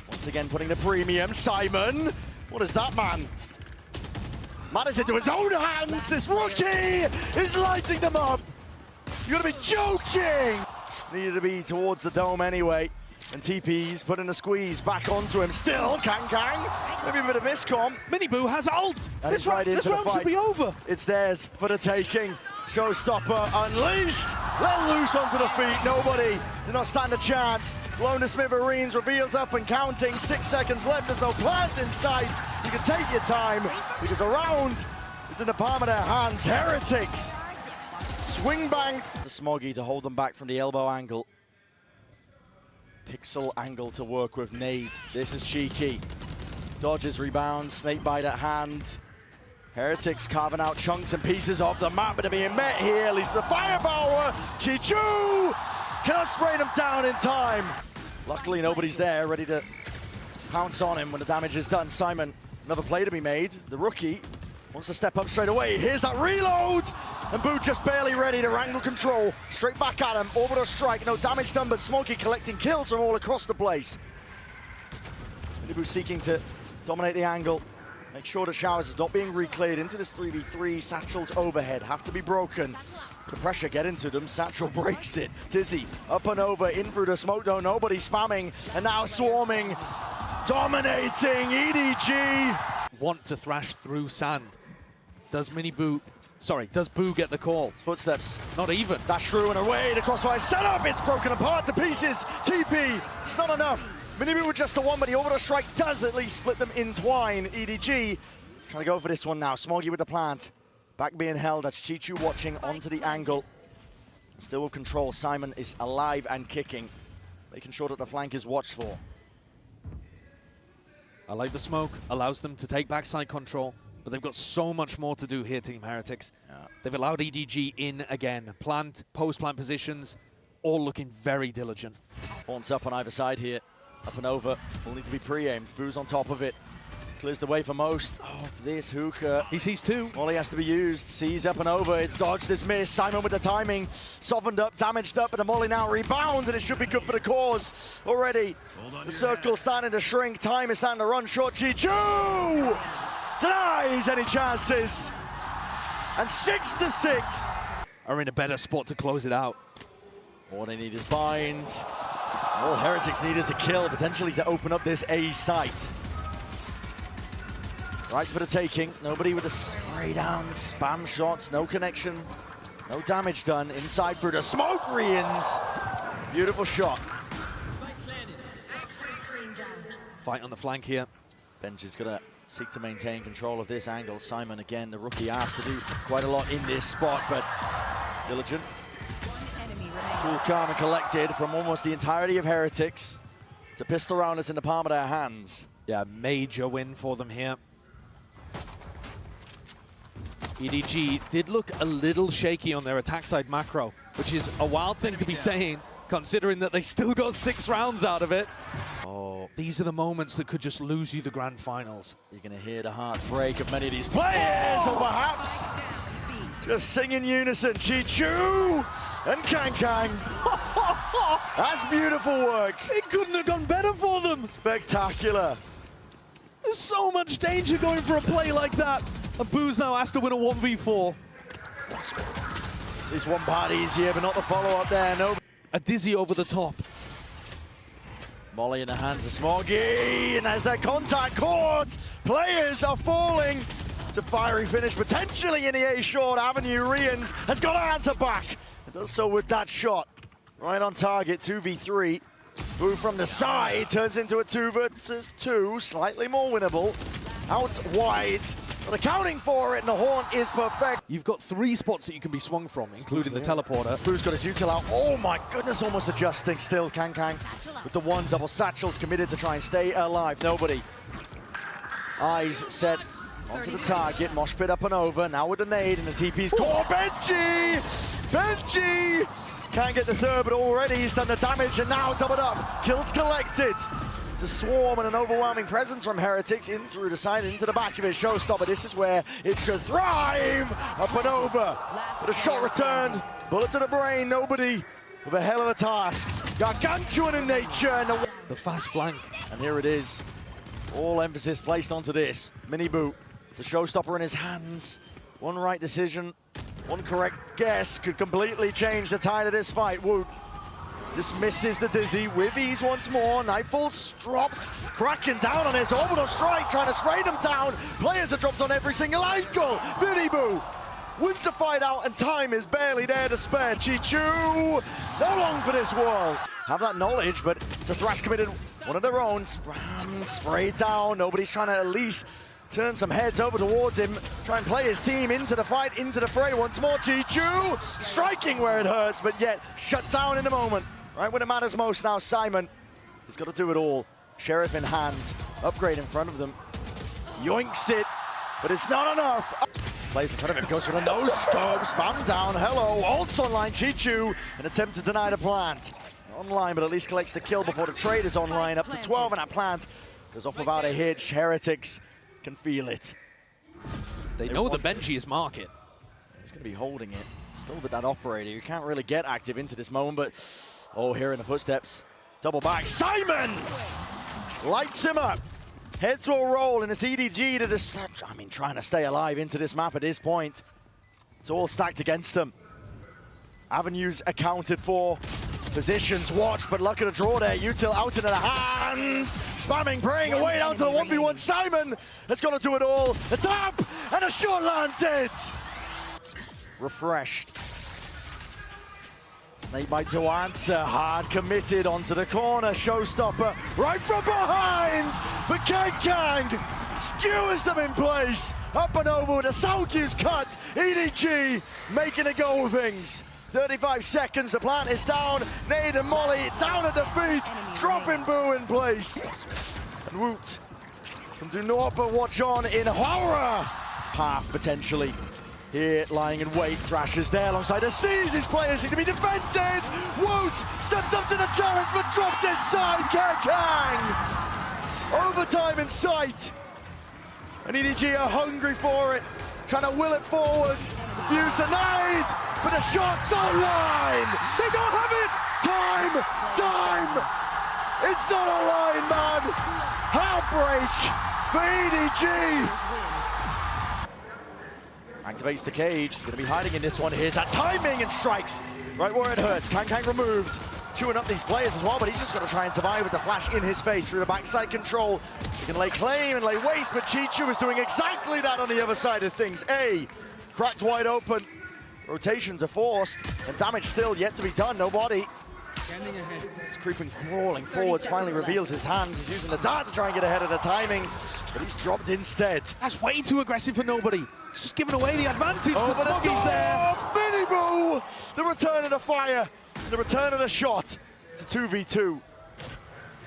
Once again, putting the premium. Simon. What is that, man? Matters into his own hands. This rookie is lighting them up. You gotta be joking. Needed to be towards the dome anyway. And TP's putting a squeeze back onto him. Still, Kang. Maybe a bit of miscom. Mini Boo has ult. And This round should be over. It's theirs for the taking. Showstopper unleashed. Let loose onto the feet. Nobody did not stand a chance. Blown to smithereens, reveals up and counting. 6 seconds left. There's no plant in sight. You can take your time because a round is in the palm of their hands. Heretics. Swing bang. The Smoggy to hold them back from the elbow angle. Pixel angle to work with. Nade. This is cheeky. Dodges, rebounds, snake bite at hand. Heretics carving out chunks and pieces of the map, but are being met here. At least the firepower. Chichu cannot spray them down in time. Luckily, nobody's there ready to pounce on him when the damage is done. Simon, another play to be made. The rookie wants to step up straight away. Here's that reload. And Boo just barely ready to wrangle control. Straight back at him. Orbital strike. No damage done, but Smoggy collecting kills from all across the place. Mini Boo seeking to dominate the angle. Make sure the showers is not being recleared into this 3v3. Satchel's overhead have to be broken. The pressure get into them. Satchel breaks it. Dizzy up and over, in through the smoke though. Nobody spamming, and now swarming, dominating EDG. Want to thrash through sand. Does Boo get the call? Footsteps. Not even. That's true and away. The crossfire set up. It's broken apart to pieces. TP. It's not enough. Mini Boo with just the one, but the orbital strike does at least split them in twine. EDG trying to go for this one now. Smoggy with the plant. Back being held. That's Chichu watching onto the angle. Still with control. Simon is alive and kicking. Making sure that the flank is watched for. I like the smoke. Allows them to take backside control. But they've got so much more to do here, Team Heretics. Yeah. They've allowed EDG in again. Plant, post-plant positions, all looking very diligent. Haunts up on either side here. Up and over. Will need to be pre-aimed. Boo's on top of it. Clears the way for most of this hookah. He sees two. All he has to be used. Sees up and over. It's dodged, it's missed. Simon with the timing. Softened up, damaged up, and the molly now rebounds, and it should be good for the cause already. The circle's starting to shrink. Time is starting to run short. Chichu denies any chances. And 6-6. Are in a better spot to close it out. All they need is bind. All Heretics need is a kill, potentially to open up this A site. Right for the taking. Nobody with a spray down, spam shots, no connection, no damage done. Inside through the smoke, Rians. Beautiful shot. Fight on the flank here. Benji's gonna seek to maintain control of this angle. Simon again, the rookie, asked to do quite a lot in this spot, but diligent. Cool, calm and collected from almost the entirety of Heretics. It's a pistol round that's in the palm of their hands. Yeah, major win for them here. EDG did look a little shaky on their attack side macro, which is a wild thing to be saying, considering that they still got 6 rounds out of it. Oh, these are the moments that could just lose you the grand finals. You're going to hear the hearts break of many of these players, or perhaps Just sing in unison, Chichu and Kang. That's beautiful work. It couldn't have gone better for them. Spectacular. There's so much danger going for a play like that. And Boo's now has to win a 1v4. This one part easier, but not the follow-up there. No. A dizzy over the top. Molly in the hands of Smoggy, and as that contact caught, players are falling. It's a fiery finish, potentially in the A short. Avenue Rians has got to answer back. It does so with that shot. Right on target, 2v3. Boo from the side turns into a 2 versus 2, slightly more winnable. Out wide, but accounting for it, and the horn is perfect. You've got 3 spots that you can be swung from, including the teleporter. Boo's got his util out. Oh my goodness, almost adjusting still. Kang with the one double satchels, committed to try and stay alive. Nobody. Eyes set onto the target. Mosh pit up and over. Now with the nade and the TP's core. Benji! Can't get the third, but already he's done the damage, and now doubled up. Kills collected. It's a swarm and an overwhelming presence from Heretics in through the side and into the back of his showstopper. This is where it should thrive. Up and over. But a shot returned. Bullet to the brain. Nobody with a hell of a task. Gargantuan in nature. And The fast flank. and here it is. All emphasis placed onto this. Mini boot. It's a showstopper in his hands. One right decision, one correct guess could completely change the tide of this fight. Woot dismisses the dizzy with ease once more. Nightfall's dropped, cracking down on his orbital strike, trying to spray them down. Players are dropped on every single angle. Mini Boo wins the fight out, and time is barely there to spare. Chichu, no long for this world. Have that knowledge, but it's a Thrash committed one of their own. Sprayed down. Nobody's trying to at least turn some heads over towards him, try and play his team into the fight, into the fray once more. Chichu striking where it hurts, but yet shut down in the moment. Right when it matters most now, Simon has got to do it all. Sheriff in hand, upgrade in front of them. Yoinks it, but it's not enough. Plays in front of him, goes for the no-scope, spam down, hello, ults online, Chichu, an attempt to deny the plant. Online, but at least collects the kill before the trade is online, up to 12, and that plant goes off without a hitch. Heretics can feel it. They know the Benji is market. He's going to be holding it. Still with that operator. You can't really get active into this moment, but oh, hearing the footsteps. Double back. Simon lights him up. Heads to a roll, and it's EDG to just, trying to stay alive into this map at this point. It's all stacked against them. Avenues accounted for. Positions watched, but luck at a draw there. Util out into the hands. Spamming, praying away down to the 1v1. Simon has got to do it all. The tap and a shot landed. Refreshed. Snakebite to answer. Hard committed onto the corner. Showstopper right from behind. But Kang skewers them in place. Up and over with a Soundcue's cut. EDG making a go of things. 35 seconds, the plant is down. Nade and Molly down at the feet, dropping Boo in place. And Woot can do naught but watch on in horror. Half potentially. Here, lying in wait, Thrasher's there alongside the Seas. His players need to be defended. Woot steps up to the challenge, but dropped inside. Kang. Overtime in sight. And EDG are hungry for it, trying to will it forward. Defuse the nade. But the shot's online! They don't have it! Time! It's not online, man! Heartbreak for EDG! Activates the cage. He's going to be hiding in this one. Here's that timing and strikes right where it hurts. Kang removed. Chewing up these players as well, but he's just got to try and survive with the flash in his face through the backside control. He can lay claim and lay waste, but Chichu is doing exactly that on the other side of things. Cracked wide open. Rotations are forced, and damage still yet to be done. Nobody. He's creeping, crawling forwards, finally reveals his hands. He's using the dart to try and get ahead of the timing, but he's dropped instead. That's way too aggressive for Nobody. He's just giving away the advantage, but Smoggy's there. Mini Boo! The return of the fire, the return of the shot to 2v2.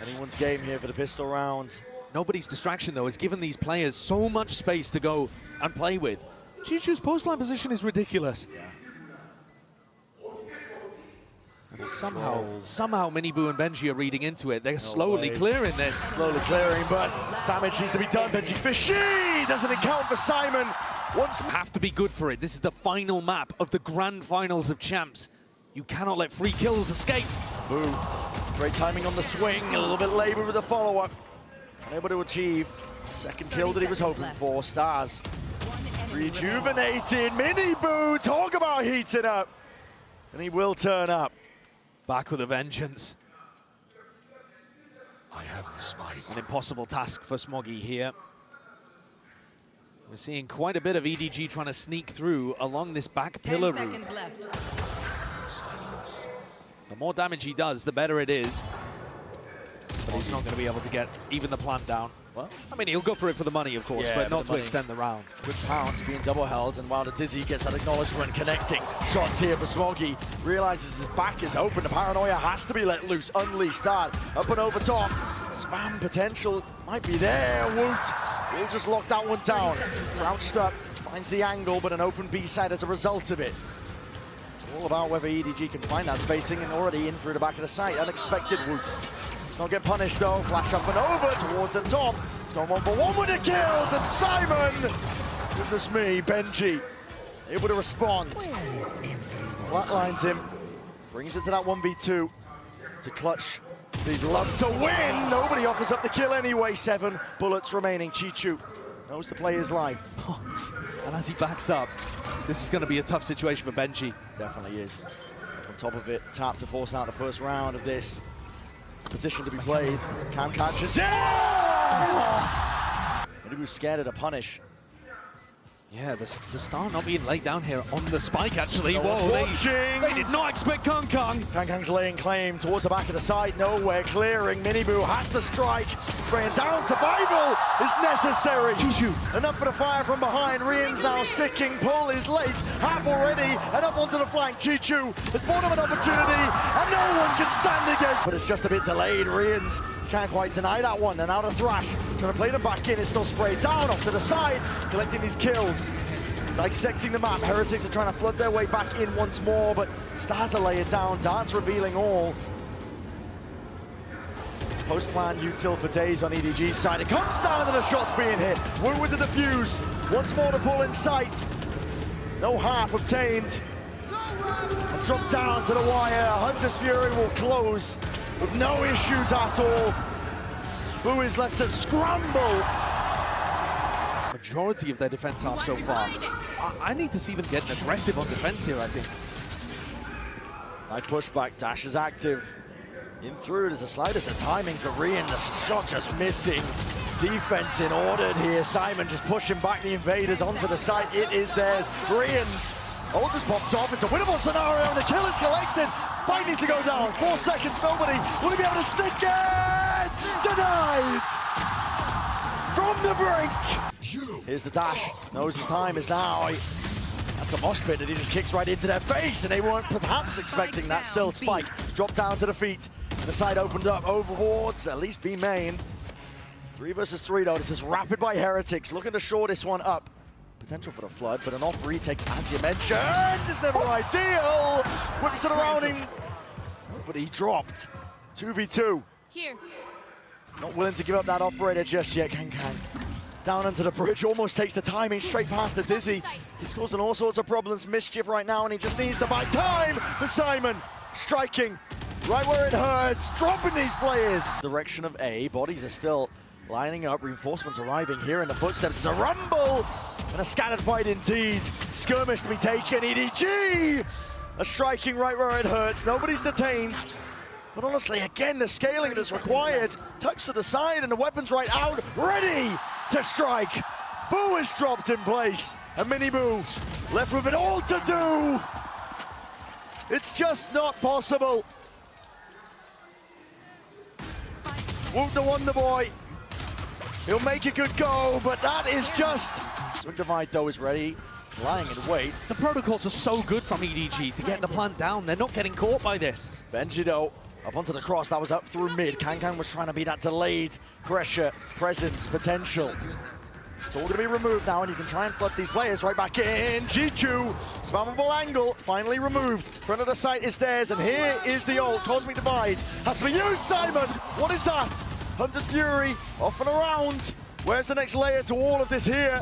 Anyone's game here for the pistol round. Nobody's distraction, though, has given these players so much space to go and play with. Chichu's post-line position is ridiculous. Yeah. And somehow Mini Boo and Benji are reading into it. They're slowly clearing this. Slowly clearing, but damage needs to be done. Benji Fishy doesn't account for Simon. Once Have to be good for it. This is the final map of the grand finals of champs. You cannot let free kills escape. Boo. Great timing on the swing, a little bit labor with the follow-up. Unable to achieve second kill that he was hoping for. Stars rejuvenated. Mini Boo, talk about heating up. And he will turn up. Back with a vengeance. I have the spike. An impossible task for Smoggy here. We're seeing quite a bit of EDG trying to sneak through along this back 10 pillar seconds route. left. Silence. The more damage he does, the better it is. But he's not going to be able to get even the plant down. Well, I mean, he'll go for it for the money, of course, Yeah, but but not the to money. extend the round. good pounce being double held, and while the Dizzy gets that acknowledgement connecting. Shots here for Smoggy. Realizes his back is open. The paranoia has to be let loose. Unleashed that. Up and over top. Spam potential might be there. Woot will just lock that one down. Crouched up. Finds the angle, but an open B-side as a result of it. All about whether EDG can find that spacing, and already in through the back of the site. Unexpected Woot. It's not get punished though. Flash up and over towards the top. It's gone 1-for-1 with the kills, and Simon! Goodness me, Benji able to respond. Flatlines him. Brings it to that 1v2 to clutch. They'd love to win. Nobody offers up the kill anyway. 7 bullets remaining. Chichu knows to play his life. And as he backs up, this is going to be a tough situation for Benji. Definitely is. On top of it, tap to force out the first round of this. Position to be played. Cam catches it! And he was scared of the punish. Yeah, the star not being laid down here on the spike, actually. No one's Whoa, watching. they did not expect Kong Kong. Kangkang's laying claim towards the back of the side. Nowhere clearing. Miniboo has to strike. Spraying down. Survival is necessary. Chichu. Enough for the fire from behind. Rian's now sticking. Pull is late. Half already. And up onto the flank. Chichu has brought him an opportunity. And no one can stand against. But it's just a bit delayed. Rian's can't quite deny that one. And now the Thrash. Trying to play them back in. It's still sprayed down off to the side. Collecting these kills. Dissecting the map. Heretics are trying to flood their way back in once more. But Stars are laying down. Darts revealing all. Post-plan util for days on EDG's side. It comes down to the shots being hit. Wu with the defuse. Once more to pull in sight. No half obtained. And drop down to the wire. Hunter's Fury will close with no issues at all. Wu is left to scramble. Majority of their defense half so far. I need to see them getting aggressive on defense here, I think. Nice pushback. Dash is active. In through, there's a slightest of timings, but Rian, the shot just missing. Defense in ordered here. Simon just pushing back the invaders onto the site. It is theirs. Rian's ult just popped off. It's a winnable scenario, and the kill is collected. Spike needs to go down. 4 seconds, nobody. Will he be able to stick it? Denied! From the brink. Here's the dash. Knows his time is now. That's a mosh pit that he just kicks right into their face, and they weren't perhaps expecting that. Still, Spike dropped down to the feet. The side opened up overboards, at least B main. 3 versus 3 though. This is rapid by Heretics, looking to shore this one up. Potential for the flood, but an off retake, as you mentioned, is never ideal. Whips it around him, but he dropped. 2v2. Here. Not willing to give up that operator just yet. Kang. Down into the bridge, almost takes the timing straight past the Dizzy. He's causing all sorts of problems, mischief right now, and he just needs to buy time for Simon. Striking right where it hurts, dropping these players. Direction of A, bodies are still lining up, reinforcements arriving here in the footsteps. It's a rumble and a scattered fight indeed. Skirmish to be taken, EDG! A striking right where it hurts, nobody's detained. But honestly, again, the scaling that's required. Touch to the side and the weapon's right out, ready to strike. Boo is dropped in place, and Mini Boo left with it all to do. It's just not possible. Woot the Wonder Boy. He'll make a good go, but that is just... Swing Divide though is ready, lying in wait. The protocols are so good from EDG to get the plant down. They're not getting caught by this. Benji though, up onto the cross, that was up through mid. Kang was trying to be that delayed pressure, presence, potential. It's all going to be removed now, and you can try and flood these players right back in. Chichu, spammable angle, finally removed. Front of the site is theirs, and here is the ult. Cosmic Divide has to be used, Simon. What is that? Hunter's Fury, off and around. Where's the next layer to all of this here?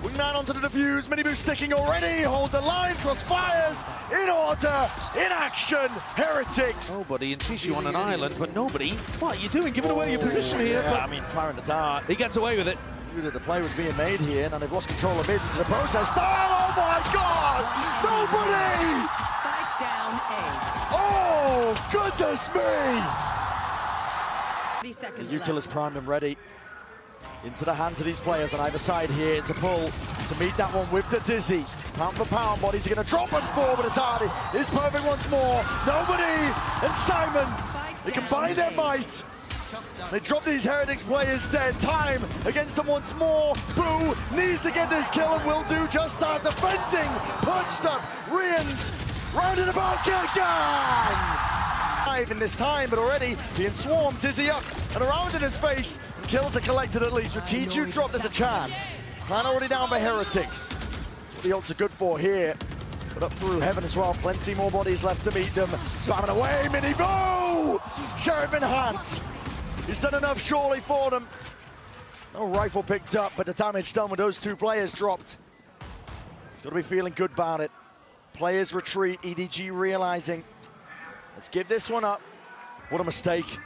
Wingman onto the defuse, mini boost sticking already, hold the line, cross fires, in order, in action, Heretics. Nobody and Chishu on an island, but nobody. What are you doing? Giving away your position here. Yeah, But I mean, firing the dart. he gets away with it. Knew that the play was being made here, and they've lost control of it into the process. Oh my God! Nobody! Spike down A. Oh, goodness me! 30 seconds Util left. is primed and ready. Into the hands of these players on either side here. It's a pull to meet that one with the Dizzy. Pound for pound, bodies are going to drop and fall, but it's Hardy. It's perfect once more. Nobody and Simon, they combine their might. They drop these Heretics players dead. Time against them once more. Boo needs to get this kill and will do just that. Defending, punched up. Rians rounded about. Gang! In this time, but already being swarmed. Dizzy up and around in his face. And kills are collected at least. With T2 dropped, there's a chance. Plan already down by Heretics. What the ults are good for here. But up through heaven as well. Plenty more bodies left to meet them. Spamming away. Mini Boo! Sheriff in hand. He's done enough surely for them. No rifle picked up, but the damage done with those two players dropped. He's got to be feeling good about it. Players retreat. EDG realizing. Let's give this one up. What a mistake.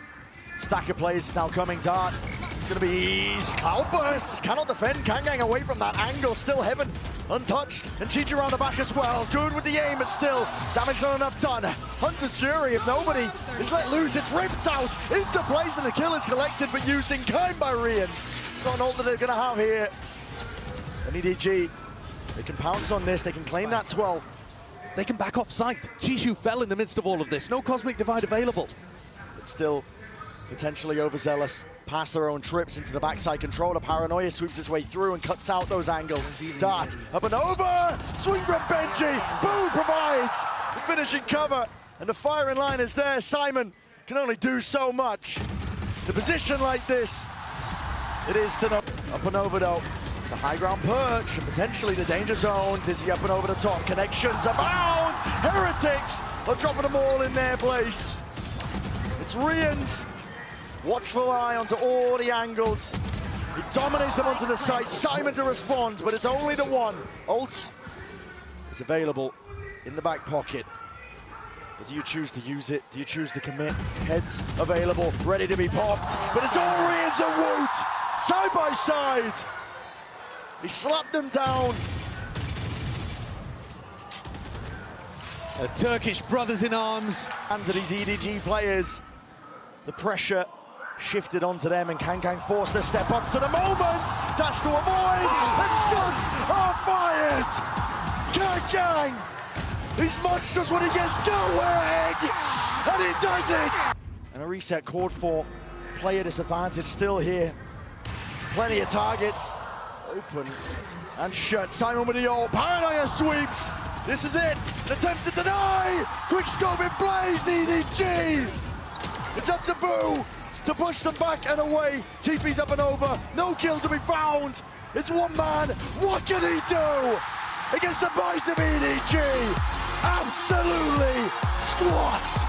Stack of players is now coming. Dart. It's going to be Cloudburst. Cannot defend. Kangang away from that angle. Still heaven untouched. And Chichi around the back as well. Good with the aim, but still damage not enough done. Hunter's Fury, if nobody is let loose, it's ripped out into place and the kill is collected, but used in kind by Rians. It's not an ult that they're going to have here. And EDG, they can pounce on this. They can claim that 12. They can back off sight. Chishu fell in the midst of all of this. No Cosmic Divide available. But still potentially overzealous. Past their own trips into the backside controller. Paranoia sweeps its way through and cuts out those angles. Dart up and over. Swing from Benji. Boo provides the finishing cover. And the firing line is there. Simon can only do so much. The position like this, it is to know. Up and over though. The high ground perch and potentially the danger zone. Dizzy up and over the top. Connections abound. Heretics are dropping them all in their place. It's Rians. Watchful eye onto all the angles. He dominates them onto the site. Simon to respond, but it's only the one. Ult is available in the back pocket. But do you choose to use it? Do you choose to commit? Heads available, ready to be popped. But it's all Rians and Woot. Side by side. He slapped them down. Turkish brothers in arms. Hands of these EDG players. The pressure shifted onto them and Kangang forced to step up to the moment. Dash to avoid and shots are fired. Kangang, he's monstrous when he gets going and he does it. And a reset called for. Player disadvantage still here. Plenty of targets. Open and shut. Simon with the ult. Paranoia sweeps. This is it. An attempt to deny. Quick scope in place. EDG. It's up to Boo to push them back and away. TP's up and over. No kill to be found. It's one man. What can he do against the might of EDG? Absolutely squat.